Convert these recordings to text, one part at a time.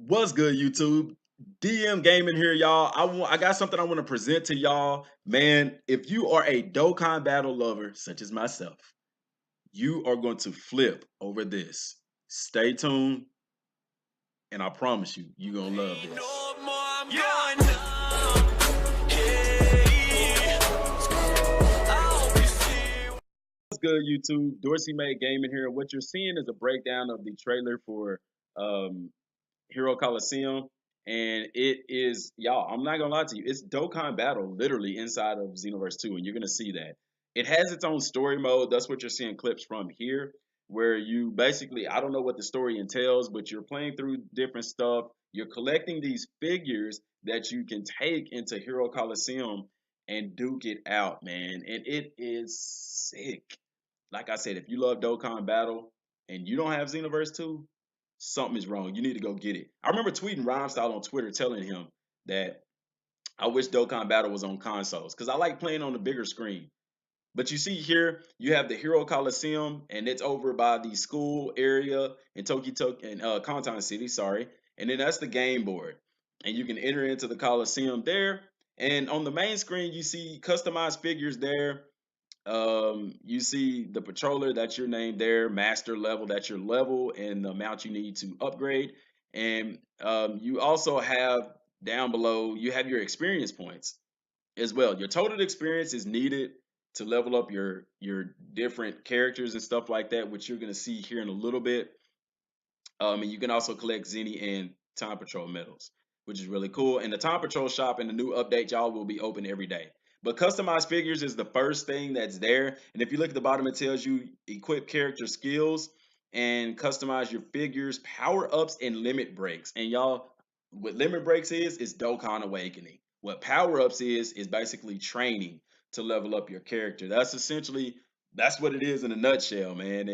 What's good, YouTube? Dmgaming here, y'all. I got something I want to present to y'all. Man, if you are a Dokkan battle lover, such as myself, you are going to flip over this. Stay tuned, and I promise you, you're going to love this. What's good, YouTube? Dorsey Made Gaming here. What you're seeing is a breakdown of the trailer for um, Hero Coliseum. And it is, y'all, I'm not gonna lie to you, it's Dokkan Battle literally inside of Xenoverse 2, and you're gonna see that. It has its own story mode. That's what you're seeing clips from here, where you basically, I don't know what the story entails, but you're playing through different stuff. You're collecting these figures that you can take into Hero Coliseum and duke it out, man. And it is sick. Like I said, if you love Dokkan Battle and you don't have Xenoverse 2, something is wrong. You need to go get it. I remember tweeting Rhymestyle on Twitter telling him that I wish Dokkan Battle was on consoles because I like playing on the bigger screen. But you see here, you have the Hero Coliseum, and it's over by the school area in Tokyo and Kanton City, sorry. And then that's the game board. And you can enter into the Coliseum there. And on the main screen, you see customized figures there. You see the patroller, that's your name there, master level, that's your level and the amount you need to upgrade. And you also have down below, you have your experience points as well. Your total experience is needed to level up your different characters and stuff like that, which you're gonna see here in a little bit. And you can also collect Zenny and Time Patrol medals, which is really cool. And the Time Patrol shop and the new update, y'all, will be open every day. But customized figures is the first thing that's there. And if you look at the bottom, it tells you equip character skills and customize your figures, power ups, and limit breaks. And y'all, what limit breaks is Dokkan Awakening. What power ups is basically training to level up your character. That's essentially that's what it is in a nutshell, man.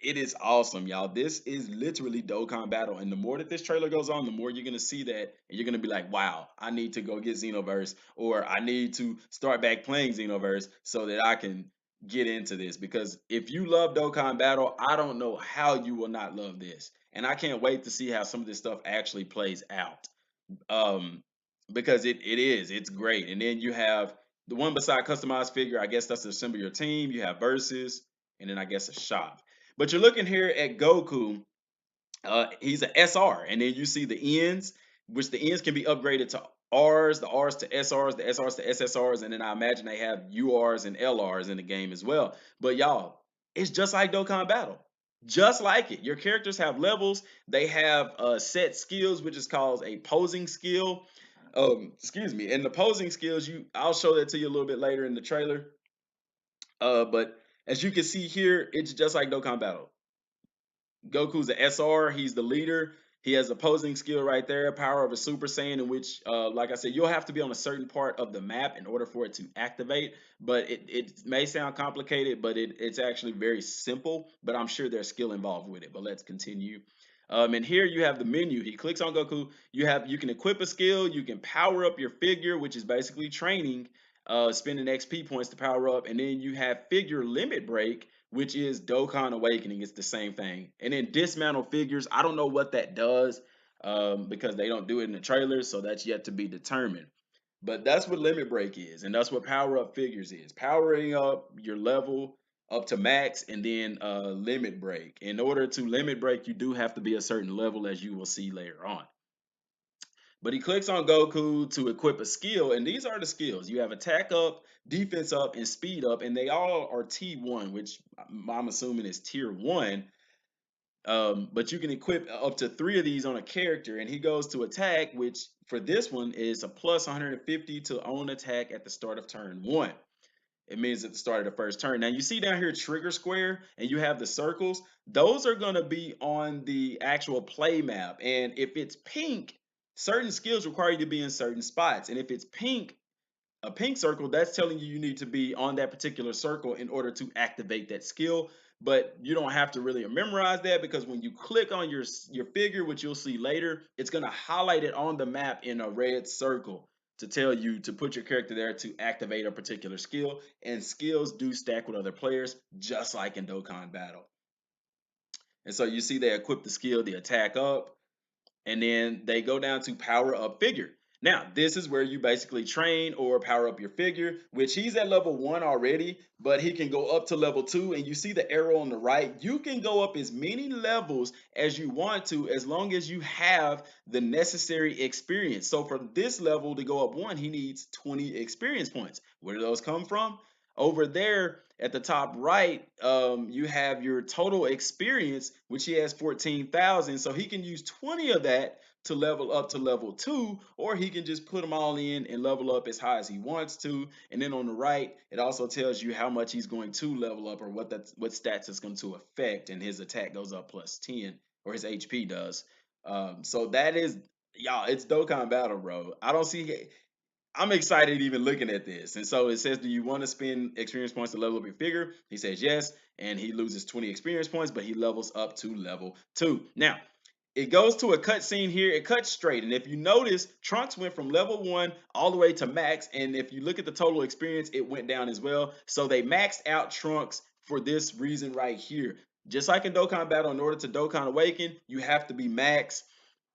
It is awesome, y'all. This is literally Dokkan Battle. And the more that this trailer goes on, the more you're going to see that. And you're going to be like, wow, I need to go get Xenoverse, or I need to start back playing Xenoverse so that I can get into this. Because if you love Dokkan Battle, I don't know how you will not love this. And I can't wait to see how some of this stuff actually plays out. Um, because it's great. And then you have the one beside customized figure, I guess that's to assemble your team. You have versus, and then I guess a shop. But you're looking here at Goku. He's an SR, and then you see the ends, which the ends can be upgraded to Rs, the Rs to SRs, the SRs to SSRs, and then I imagine they have URs and LRs in the game as well. But y'all, it's just like Dokkan Battle. Just like it. Your characters have levels. They have set skills, which is called a posing skill. Excuse me. And the posing skills, I'll show that to you a little bit later in the trailer. But as you can see here, it's just like Dokkan Battle. Goku's the SR. He's the leader. He has opposing skill right there, power of a Super Saiyan, in which, like I said, you'll have to be on a certain part of the map in order for it to activate. But it may sound complicated, but it's actually very simple. But I'm sure there's skill involved with it. But let's continue. And here you have the menu. He clicks on Goku. You can equip a skill. You can power up your figure, which is basically training, spending XP points to power up, and then you have figure limit break, which is Dokkan Awakening. It's the same thing. And then dismantle figures. I don't know what that does because they don't do it in the trailers, so that's yet to be determined. But that's what limit break is, and that's what power up figures is. Powering up your level up to max, and then limit break. In order to limit break, you do have to be a certain level, as you will see later on. But he clicks on Goku to equip a skill, and these are the skills. You have attack up, defense up, and speed up, and they all are T1, which I'm assuming is tier 1. But you can equip up to 3 of these on a character, and he goes to attack, which for this one is a plus 150 to own attack at the start of turn 1. It means at the start of the first turn. Now you see down here trigger square, and you have the circles. Those are going to be on the actual play map, and if it's pink, certain skills require you to be in certain spots. And if it's pink, a pink circle, that's telling you need to be on that particular circle in order to activate that skill. But you don't have to really memorize that, because when you click on your figure, which you'll see later, it's going to highlight it on the map in a red circle to tell you to put your character there to activate a particular skill. And skills do stack with other players, just like in Dokkan Battle. And so you see they equip the skill, the attack up. and then they go down to power up figure. Now, this is where you basically train or power up your figure, which he's at level 1 already, but he can go up to level 2. And you see the arrow on the right. You can go up as many levels as you want to, as long as you have the necessary experience. So for this level to go up 1, he needs 20 experience points. Where do those come from? Over there at the top right, you have your total experience, which he has 14,000. So he can use 20 of that to level up to level 2, or he can just put them all in and level up as high as he wants to. And then on the right, it also tells you how much he's going to level up, or what stats it's going to affect. And his attack goes up plus 10, or his HP does. So that is, y'all, it's Dokkan Battle, bro. I don't see. I'm excited even looking at this. And so it says, do you want to spend experience points to level up your figure? He says yes, and he loses 20 experience points, but he levels up to level 2. Now, it goes to a cutscene here. It cuts straight. And if you notice, Trunks went from level 1 all the way to max. And if you look at the total experience, it went down as well. So they maxed out Trunks for this reason right here. Just like in Dokkan Battle, in order to Dokkan Awaken, you have to be max.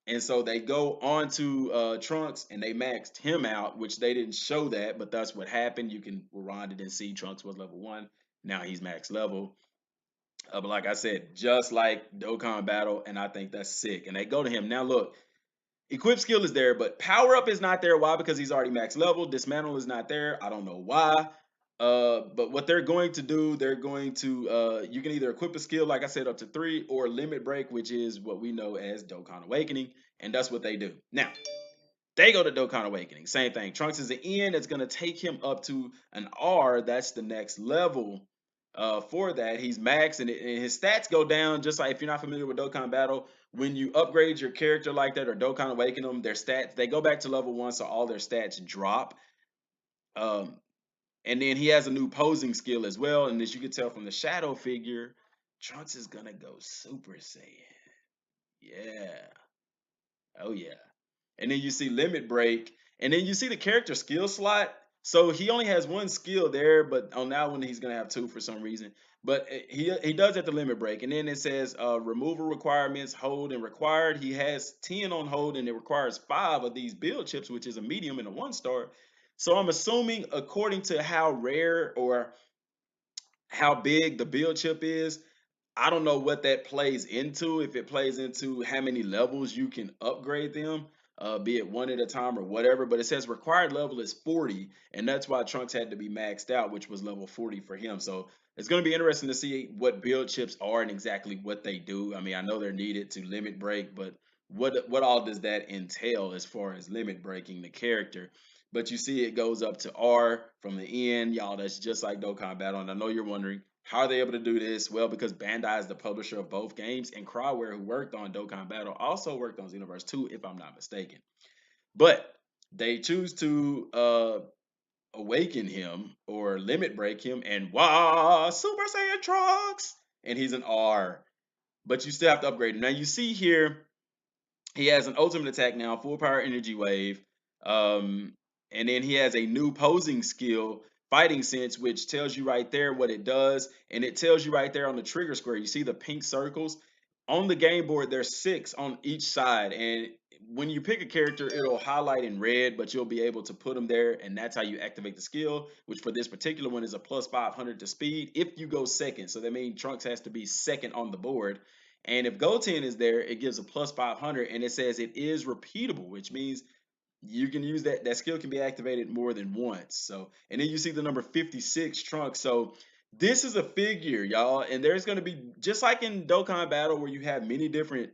And so they go on to Trunks and they maxed him out, which they didn't show that, but that's what happened. You can rewind it and see Trunks was level 1. Now he's max level. But like I said, just like Dokkan Battle, and I think that's sick. And they go to him. Now look, equip skill is there, but power up is not there. Why? Because he's already max level. Dismantle is not there. I don't know why. But what they're going to do, they're going to you can either equip a skill, like I said, up to 3, or limit break, which is what we know as Dokkan Awakening, and that's what they do. Now, they go to Dokkan Awakening. Same thing. Trunks is an N. It's going to take him up to an R. That's the next level for that. He's max, and his stats go down. Just like if you're not familiar with Dokkan Battle, when you upgrade your character like that or Dokkan Awaken them, their stats, they go back to level 1, so all their stats drop. Um, and then he has a new posing skill as well. And as you can tell from the shadow figure, Trunks is going to go Super Saiyan. Yeah. Oh, yeah. And then you see limit break, and then you see the character skill slot. So he only has 1 skill there, but on that one he's gonna have 2 for some reason. But he does at the limit break, and then it says removal requirements, hold and required. He has 10 on hold, and it requires 5 of these build chips, which is a medium and a 1-star. So I'm assuming, according to how rare or how big the build chip is, I don't know what that plays into, if it plays into how many levels you can upgrade them, be it one at a time or whatever. But it says required level is 40, and that's why Trunks had to be maxed out, which was level 40 for him. So it's going to be interesting to see what build chips are and exactly what they do. I mean, I know they're needed to limit break, but what all does that entail as far as limit breaking the character? But you see it goes up to R from the end. Y'all, that's just like Dokkan Battle. And I know you're wondering, how are they able to do this? Well, because Bandai is the publisher of both games, and Crowware, who worked on Dokkan Battle, also worked on Xenoverse 2, if I'm not mistaken. But they choose to awaken him or limit break him, and wow, Super Saiyan Trunks! And he's an R. But you still have to upgrade him. Now you see here, he has an ultimate attack now, full power energy wave. Um, and then he has a new posing skill, fighting sense, which tells you right there what it does. And it tells you right there on the trigger square. You see the pink circles on the game board. There's 6 on each side. And when you pick a character, it'll highlight in red, but you'll be able to put them there. And that's how you activate the skill, which for this particular one is a plus 500 to speed if you go second. So that means Trunks has to be second on the board. And if Goten is there, it gives a plus 500, and it says it is repeatable, which means you can use that skill can be activated more than once. So, and then you see the number 56 Trunks. So this is a figure, y'all, and there's going to be, just like in Dokkan Battle where you have many different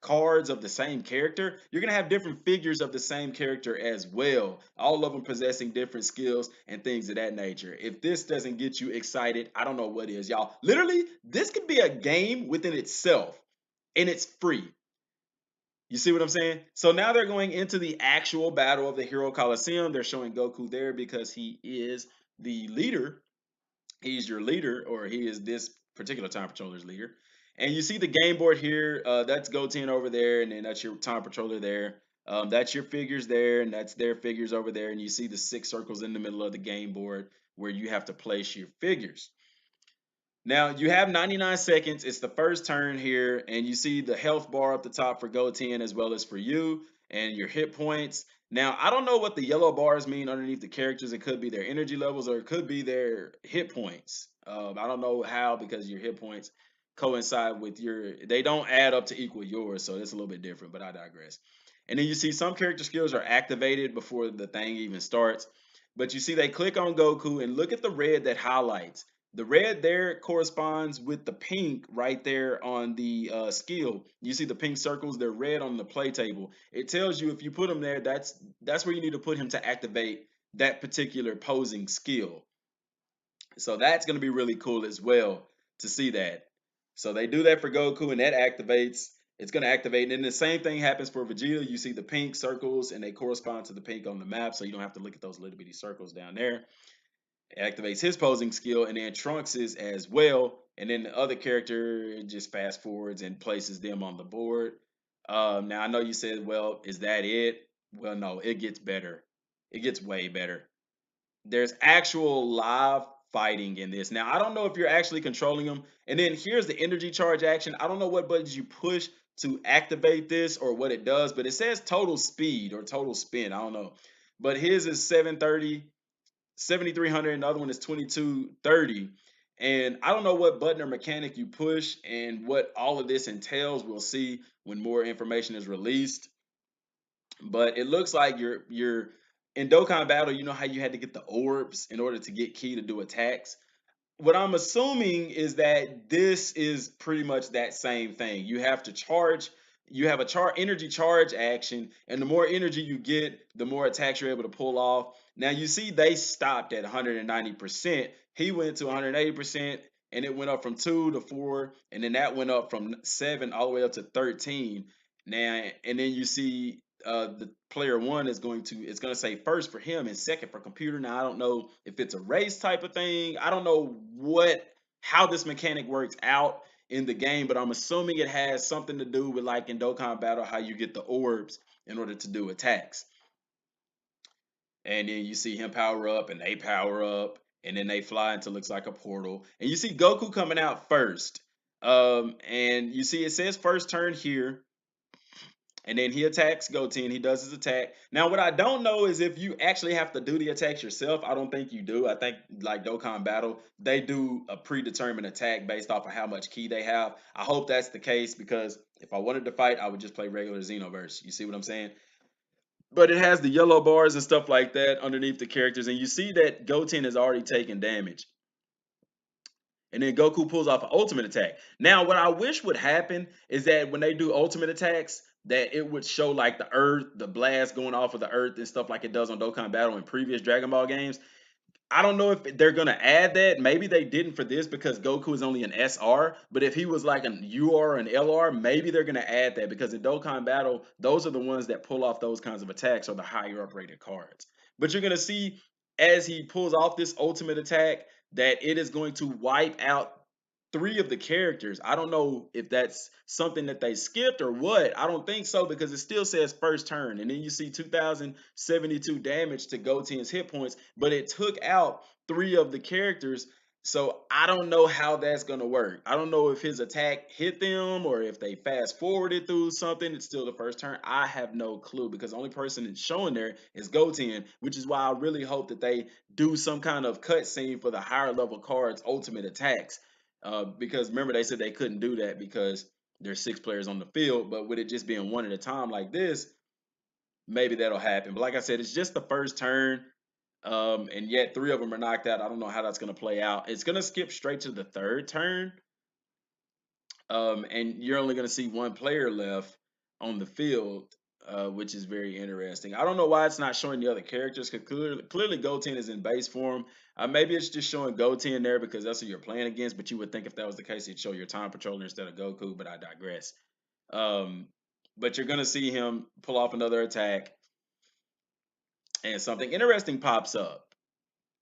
cards of the same character, you're going to have different figures of the same character as well, all of them possessing different skills and things of that nature. If this doesn't get you excited, I don't know what is, y'all. Literally, this could be a game within itself, and it's free. You see what I'm saying? So now they're going into the actual battle of the Hero Coliseum. They're showing Goku there because he is the leader. He's your leader, or he is this particular time patroller's leader. And you see the game board here. That's Goten over there, and then that's your time patroller there. That's your figures there, and that's their figures over there. And you see the 6 circles in the middle of the game board where you have to place your figures. Now you have 99 seconds. It's the first turn here, and you see the health bar up the top for Goten as well as for you and your hit points. Now I don't know what the yellow bars mean underneath the characters. It could be their energy levels or it could be their hit points. I don't know how because your hit points coincide with your. They don't add up to equal yours, so it's a little bit different. But I digress. And then you see some character skills are activated before the thing even starts. But you see they click on Goku and look at the red that highlights. The red there corresponds with the pink right there on the skill. You see the pink circles, they're red on the play table. It tells you if you put them there, that's where you need to put him to activate that particular posing skill. So that's going to be really cool as well to see that. So they do that for Goku and that activates. It's going to activate. And then the same thing happens for Vegeta. You see the pink circles and they correspond to the pink on the map. So you don't have to look at those little bitty circles down there. Activates his posing skill, and then Trunks is as well. And then the other character just fast forwards and places them on the board. Now I know you said, well, is that it? Well, no, it gets better. It gets way better. There's actual live fighting in this. Now I don't know if you're actually controlling them. And then here's the energy charge action. I don't know what buttons you push to activate this or what it does, but it says total speed or total spin. I don't know. But his is 730 7,300 and the other one is 2230. And I don't know what button or mechanic you push and what all of this entails. We'll see when more information is released. But it looks like you're in Dokkan Battle. You know how you had to get the orbs in order to get key to do attacks. What I'm assuming is that this is pretty much that same thing. You have to charge. You have a energy charge action, and the more energy you get, the more attacks you're able to pull off. Now you see they stopped at 190%. He went to 180%, and it went up from 2 to 4, and then that went up from 7 all the way up to 13. Now, and then you see the player one is going to it's going to say first for him and second for computer. Now I don't know if it's a race type of thing. I don't know how this mechanic works out in the game, but I'm assuming it has something to do with like in Dokkan Battle how you get the orbs in order to do attacks. And then you see him power up and they power up and then they fly into looks like a portal. And you see Goku coming out first. And you see it says first turn here. And then he attacks Goten. He does his attack. Now, what I don't know is if you actually have to do the attacks yourself. I don't think you do. I think like Dokkan Battle, they do a predetermined attack based off of how much ki they have. I hope that's the case because if I wanted to fight, I would just play regular Xenoverse. You see what I'm saying? But it has the yellow bars and stuff like that underneath the characters. And you see that Goten has already taken damage. And then Goku pulls off an ultimate attack. Now, what I wish would happen is that when they do ultimate attacks, that it would show like the earth, the blast going off of the earth and stuff like it does on Dokkan Battle in previous Dragon Ball games. I don't know if they're gonna add that. Maybe they didn't for this because Goku is only an SR. But if he was like an UR or an LR, maybe they're gonna add that because in Dokkan Battle, those are the ones that pull off those kinds of attacks or the higher up rated cards. But you're gonna see as he pulls off this ultimate attack that it is going to wipe out three of the characters. I don't know if that's something that they skipped or what. I don't think so because it still says first turn. And then you see 2072 damage to Goten's hit points, but it took out three of the characters. So I don't know how that's going to work. I don't know if his attack hit them or if they fast forwarded through something. It's still the first turn. I have no clue because the only person that's showing there is Goten, which is why I really hope that they do some kind of cutscene for the higher level cards' ultimate attacks. Because remember, they said they couldn't do that because there's 6 players on the field. But with it just being one at a time like this, maybe that'll happen. But like I said, it's just the first turn. And yet 3 of them are knocked out. I don't know how that's going to play out. It's going to skip straight to the third turn. And you're only going to see 1 player left on the field, which is very interesting. I don't know why it's not showing the other characters because clearly Goten is in base form. Maybe it's just showing Goten there because that's who you're playing against, but you would think if that was the case, it'd show your time patroller instead of Goku, but I digress. But you're going to see him pull off another attack and something interesting pops up.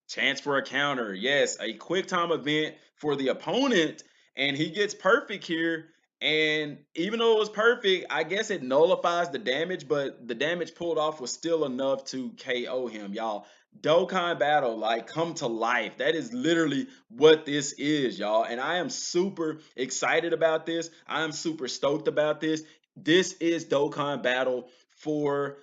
Chance for a counter. Yes, a quick time event for the opponent, and he gets perfect here. And even though it was perfect, I guess it nullifies the damage, but the damage pulled off was still enough to KO him, y'all. Dokkan Battle, like, come to life. That is literally what this is, y'all. And I am super excited about this. I am super stoked about this. This is Dokkan Battle for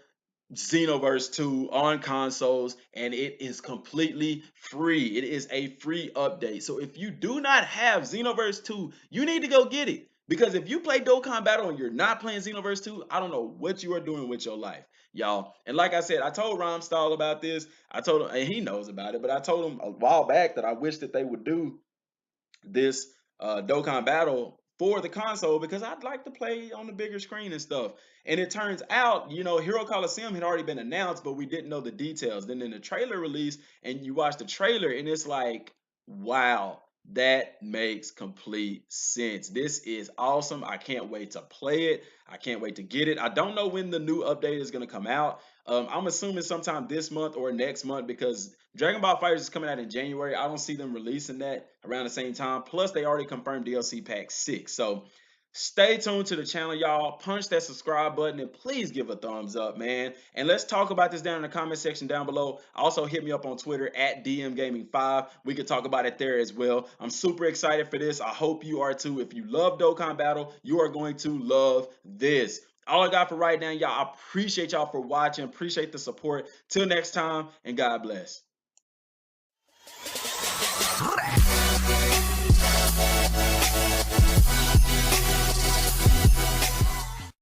Xenoverse 2 on consoles, and it is completely free. It is a free update. So if you do not have Xenoverse 2, you need to go get it. Because if you play Dokkan Battle and you're not playing Xenoverse 2, I don't know what you are doing with your life, y'all. And like I said, I told Romstall about this. I told him, and he knows about it, but I told him a while back that I wish that they would do this Dokkan Battle for the console because I'd like to play on the bigger screen and stuff. And it turns out, Hero Coliseum had already been announced, but we didn't know the details. Then in the trailer release, and you watch the trailer, and it's like, wow, that makes complete sense. This is awesome. I can't wait to play it. I can't wait to get it. I don't know when the new update is going to come out. I'm assuming sometime this month or next month because Dragon Ball FighterZ is coming out in January. I don't see them releasing that around the same time. Plus, they already confirmed DLC Pack 6. So stay tuned to the channel, y'all. Punch that subscribe button and please give a thumbs up, man. And let's talk about this down in the comment section down below. Also, hit me up on Twitter at Dmgaming5. We could talk about it there as well. I'm super excited for this. I hope you are too. If you love Dokkan Battle, you are going to love this. All I got for right now, y'all. I appreciate y'all for watching. Appreciate the support. Till next time, and God bless.